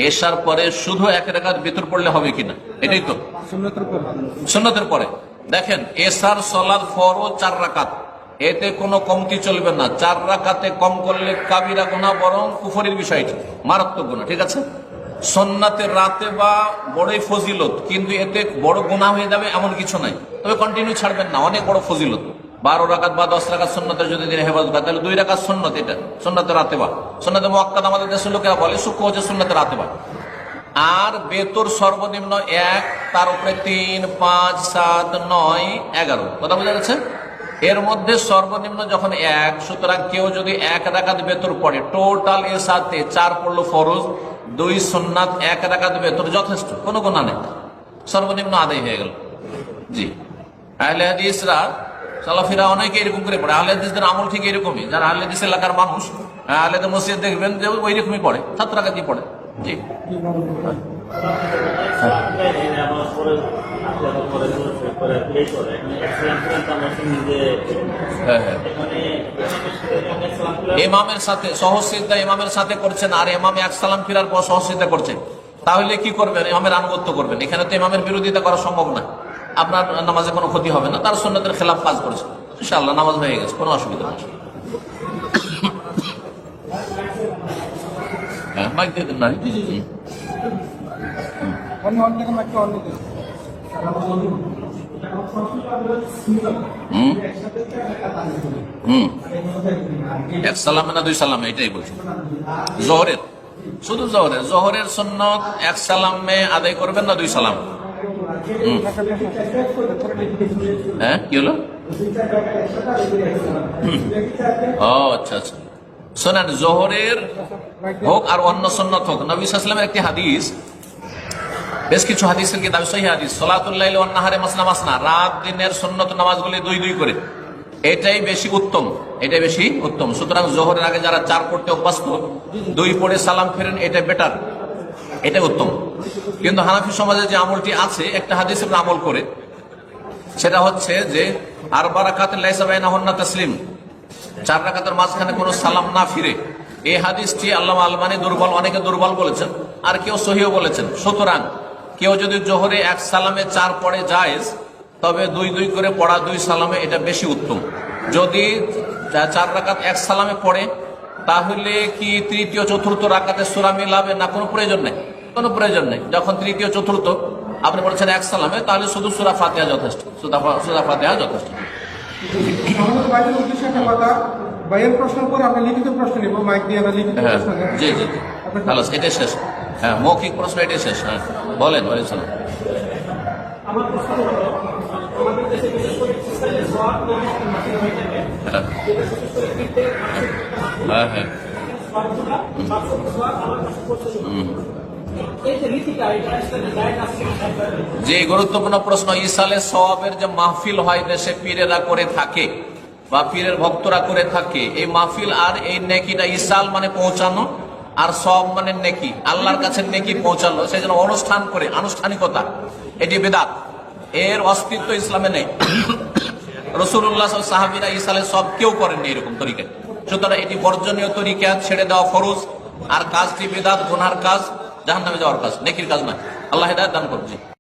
এশার পরে শুধু এক রাকাত ভিতর পড়লে হবে কিনা, এটাই তো সুন্নতের পরে। দেখেন এশার সালাত ফরজ 4 রাকাত, এতে কোনো কমতি চলবে না। 4 রাকাতে কম করলে কাবিরা গুনাহ, বরং কুফরের বিষয়টি মারাত্মক গুনাহ। ঠিক আছে, সুন্নাতের রাতে বা বড়ই ফজিলত, কিন্তু এতে বড় গুনাহ হয়ে যাবে এমন কিছু নাই। তবে কন্টিনিউ ছাড়বেন না, অনেক বড় ফজিলত। 12 রাকাত বা 10 রাকাত সুন্নতের যদি দিনে হেফাজত করে, তাহলে 2 রাকাত সুন্নত, এটা সুন্নতের রাতে বা সুন্নতে মুআক্কাদ আমাদের দেশের লোকেরা বলে, সূক্ষ্ম হচ্ছে সুন্নতের রাতে বা। আর বেতর সর্বনিম্ন 1, তার উপরে 3, 5, 7, 9, 11। কথা বোঝা গেছে? এর মধ্যে সর্বনিম্ন যখন 1, সুতরাং কেউ যদি 1 রাকাত বেতর পড়ে, টোটাল এর সাথে 4 পড়লো ফরজ, 2 সুন্নাত, 1 রাকাত বেতর, যথেষ্ট, কোনো গুনাহ নেই, সর্বনিম্ন আদায় হয়ে গেল। জি, আহলে হাদিসরা সালাফিরা অনেকে এরকম করে পড়ে। আহলে হাদিসদের আমল ঠিক এরকমই। যারা আহলে হাদিস এলাকার মানুষ, আহলে হাদিস মসজিদ দেখবেন যে ওই রকমই পড়ে, 7 রাকাতই পড়ে। জি, ইমামের সাথে সহসিদ্ধা ইমামের সাথে করছেন, আর ইমাম 1 সালাম ফিরার পর সহসিদ্ধা করছেন, তাহলে কি করবেন? ইমামের আনুগত্য করবেন। এখানে তো ইমামের বিরোধিতা করা সম্ভব না, আপনার নামাজে কোনো ক্ষতি হবে না। তার সুন্নতের খেলাফ কাজ করেছে, ইনশাআল্লাহ নামাজ হয়ে গেছে, কোনো অসুবিধা নেই। মাইক দিয়ে দেন না। এক সালামে না 2 সালামে, এটাই বলছি। জোহরের, শুধু জোহরের সুন্নত 1 সালামে আদায় করবেন না 2 সালাম? হ্যাঁ, কি হলো? ও আচ্ছা আচ্ছা, শোনেন, জোহরের হোক আর অন্য সুন্নত হোক, নবী সাল্লাল্লাহু আলাইহি ওয়াসাল্লামের একটি হাদিস, বেশ কিছু হাদিসের কিতাব, সহিহ হাদিস, সালাতুল লাইল ওয়ান নাহারে মাসনা মাসনা, রাত দিনের সুন্নত নামাজগুলি 2 করে, এটাই বেশি উত্তম, এটাই বেশি উত্তম। সুতরাং জোহরের আগে যারা 4 পড়তে অভ্যস্ত, 2 পড়ে সালাম ফেরেন, এটা বেটার, এটাই উত্তম। কিন্তু হানাফি সমাজে যে আমলটি আছে, একটা হাদিসের আমল করে, সেটা হচ্ছে যে 4 রাকাতের লাইসা বাইনাহুন্না তাসলিম, 4 রাকাতের মাঝখানে কোনো সালাম না ফিরে। এই হাদিসটি আল্লামা আলবানী দুর্বল, অনেকে দুর্বল বলেছেন, আর কেউ সহিহ বলেছেন। সুতরাং কেউ যদি জোহরে 1 সালামে 4 পড়ে জায়েজ, তবে 2 করে পড়া 2 সালামে, এটা বেশি উত্তম। যদি 4 রাকাত 1 সালামে পড়ে, তাহলে কি তৃতীয় চতুর্থ রাকাতে সূরা মিলাবে না? কোনো প্রয়োজন নেই, কোনো প্রয়োজন নেই। যখন তৃতীয় চতুর্থ আপনি বলছেন 1 সালামে, তাহলে শুধু সূরা ফাতিহা যথেষ্ট, সূরা ফাতিহা যথেষ্ট। জি জি, ভালো, এটাই শেষ। হ্যাঁ, মৌখিক প্রশ্ন এটাই শেষ। হ্যাঁ, বলেন। ওয়ালাইকুম হ্যাঁ হ্যাঁ, যে গুরুত্বপূর্ণ প্রশ্ন, ইসালে সওয়াবের যে মাহফিল হয় দেশে পীরেরা করে থাকে বা পীরের ভক্তরা করে থাকে, এই মাহফিল আর এই নেকিটা, ইসাল মানে পৌঁছানো, আর সওয়াব মানে নেকি, আল্লাহর কাছে নেকি পৌঁছানো, সেই জন্য অনুষ্ঠান করে, আনুষ্ঠানিকতা, এটি বিদআত, এর অস্তিত্ব ইসলামে নেই। রাসূলুল্লাহ সাহাবীরা ইসালে সব কেউ করেননি এরকম তরিকা। সুতরাং এটি বর্জনীয় তরিকা, ছেড়ে দেওয়া ফরজ, আর কাজটি বিদআত, গুনার কাজ, জাহান্নামে যাওয়ার কাজ, নেকির কাজ নয়। আল্লাহ হিদায়াত দান করুন।